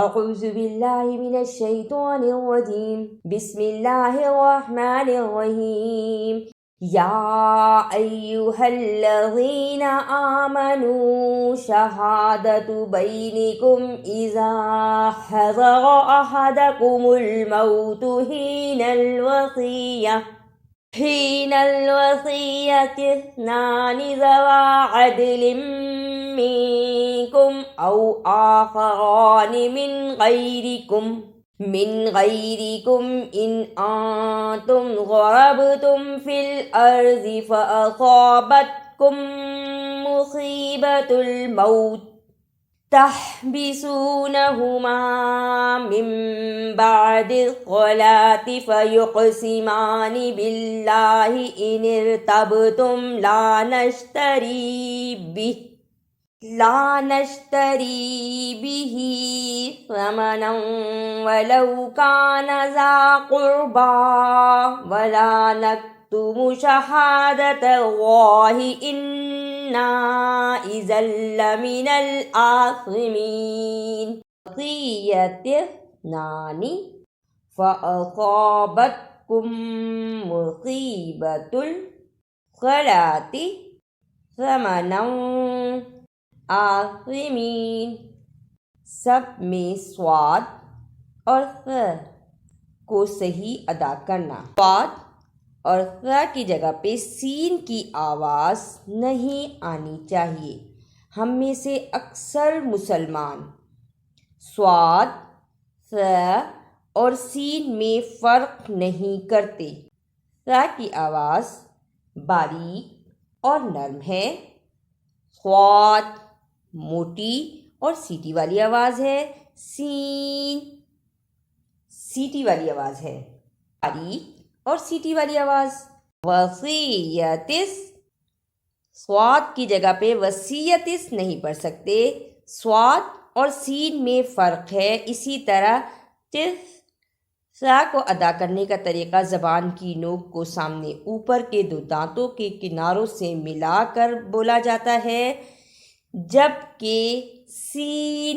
اعوذ باللہ من الشیطان الرجیم بسم اللہ الرحمن الرحیم یا ایہا الذین آمنوا شہادت بینکم اذا حضر احدکم الموت حين الوصية اثنان ذوى عدل منكم أو آخران من غيركم إن أنتم ضربتم في الأرض فأصابتكم مصيبة الموت تحبسونهما من بعد الصلاة فيقسمان بالله إن ارتبتم لا نشتري به ثمنا ولو كان ذا قربى ولا نكتم شهادة الله إنا إذا لمن الآثمين بقيت اثنان فأصابتكم مصيبة الصلاة ثمنا آثمين سب میں صاد اور ث کو صحیح ادا کرنا. صاد اور ث کی جگہ پہ سین کی آواز نہیں آنی چاہیے. ہم میں سے اکثر مسلمان صاد، ث اور سین میں فرق نہیں کرتے. ث کی آواز باریک اور نرم ہے، صاد موٹی اور سیٹی والی آواز ہے، سین سیٹی والی آواز ہے، باریک اور سیٹی والی آواز. وصیتس، صاد کی جگہ پہ وصیتس نہیں پڑھ سکتے، صاد اور سین میں فرق ہے. اسی طرح تس سا کو ادا کرنے کا طریقہ زبان کی نوک کو سامنے اوپر کے دو دانتوں کے کناروں سے ملا کر بولا جاتا ہے، جبکہ سین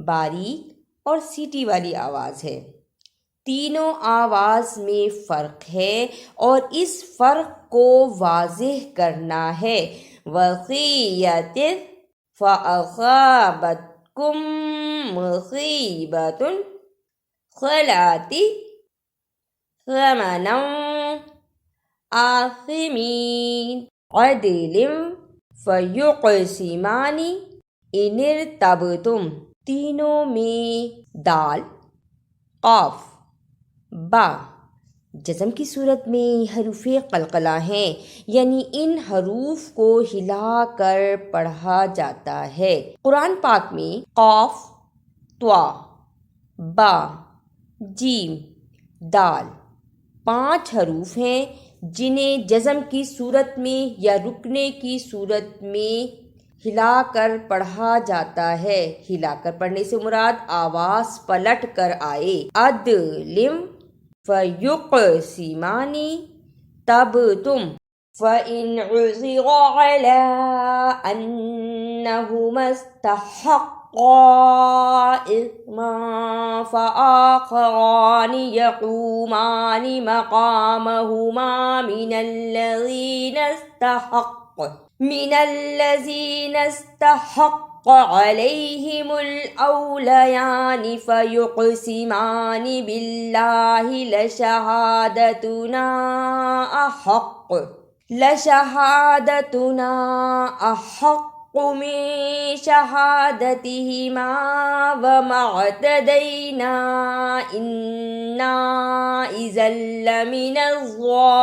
باریک اور سیٹی والی آواز ہے. تینوں آواز میں فرق ہے اور اس فرق کو واضح کرنا ہے. وصیت فأصابتکم مصیبۃ الصلاۃ ثمنا آثمین عدل فیقسمان ان ارتبتم. تینوں میں دال، قاف، با جزم کی صورت میں حروف قلقلہ ہیں، یعنی ان حروف کو ہلا کر پڑھا جاتا ہے. قرآن پاک میں قاف، طا، با، جیم، دال 5 حروف ہیں جنہیں جزم کی صورت میں یا رکنے کی صورت میں ہلا کر پڑھا جاتا ہے. ہلا کر پڑھنے سے مراد آواز پلٹ کر آئے. عدلم فیقسمان تب تم فإن عثر على أنهما استحقا إثما فآخران يقومان مقامهما من الذين استحق عليهم الأوليان فيقسمان بالله لشهادتنا أحق من شهادتهما وما اعتدينا إنا إذا لمن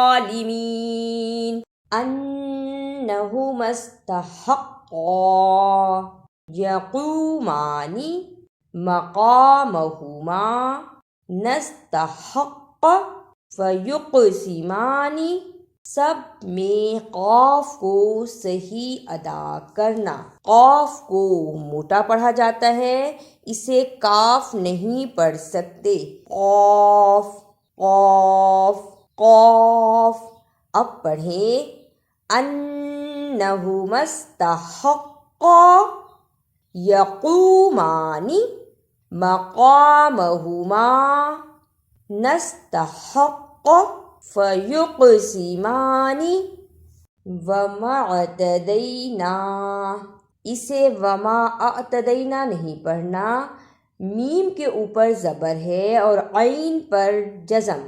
الظالمين. أنهما استحقا يقومان مقامهما نستحق فيقسمان. سب میں قاف کو صحیح ادا کرنا. قاف کو موٹا پڑھا جاتا ہے، اسے کاف نہیں پڑھ سکتے. قاف قاف قاف. اب پڑھیں انہما استحقا یقومانی مقامہما نستحق فیقسمان وما اعتدینا، اسے وما اعتدینا نہیں پڑھنا، میم کے اوپر زبر ہے اور عین پر جزم،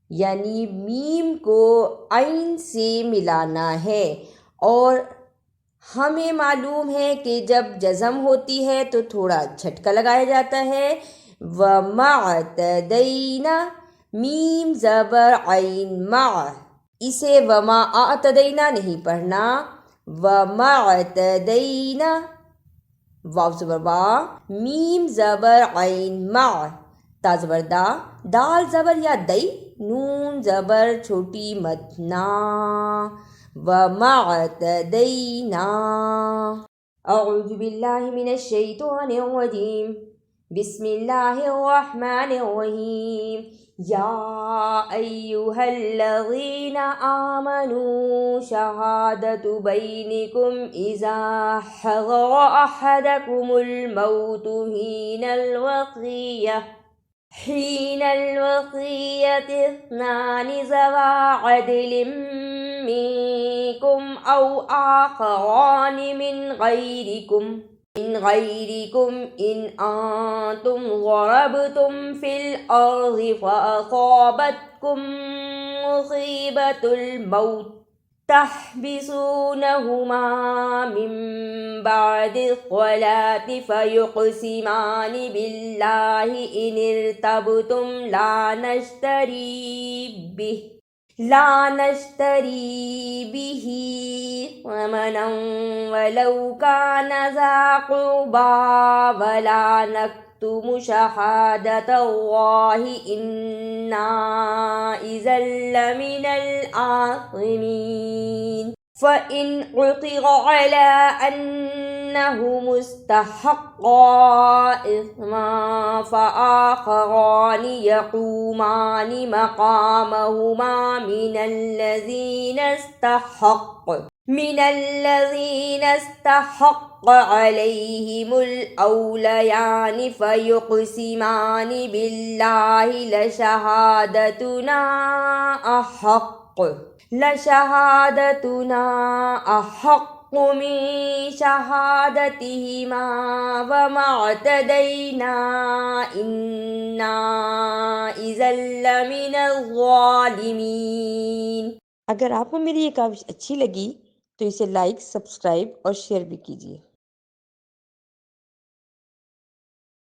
یعنی میم کو عین سے ملانا ہے، اور ہمیں معلوم ہے کہ جب جزم ہوتی ہے تو تھوڑا جھٹکا لگایا جاتا ہے۔ وما اعتدینا، میم زبر عین مع، اسے وما اعتدینا نہیں پڑھنا، وما اعتدینا، واو زبر وا، میم زبر عین مع، تا زبر دا، دال زبر یا دئی، نون زبر چھوٹی مد نا، وما اعتدینا۔ اعوذ باللہ من الشیطان الرجیم، بسم اللہ الرحمن الرحیم۔ یا ایہا الذین آمنوا شہادۃ بینکم اذا حضر احدکم الموت حین الوصیۃ اثنان ذوا عدل منکم او آخران من غیرکم ان انتم ضربتم فی الارض فاصابتکم مصیبۃ الموت تحبسونہما من بعد الصلاۃ فیقسمان باللہ ان ارتبتم لا نشتری بہ ثمنا ولو کان ذا قربى ولا نکتم شہادۃ اللہ انا اذا لمن الآثمین۔ فإن عثر على أنهما استحقا إثما فآخران يقومان مقامهما من الذين استحق عليهم الأوليان فيقسمان بالله لشهادتنا أحق من شهادتهما وما اعتدينا إنا إذا لمن الظالمين۔ اگر آپ کو میری یہ کاوش اچھی لگی تو اسے لائک، سبسکرائب اور شیئر بھی کیجیے۔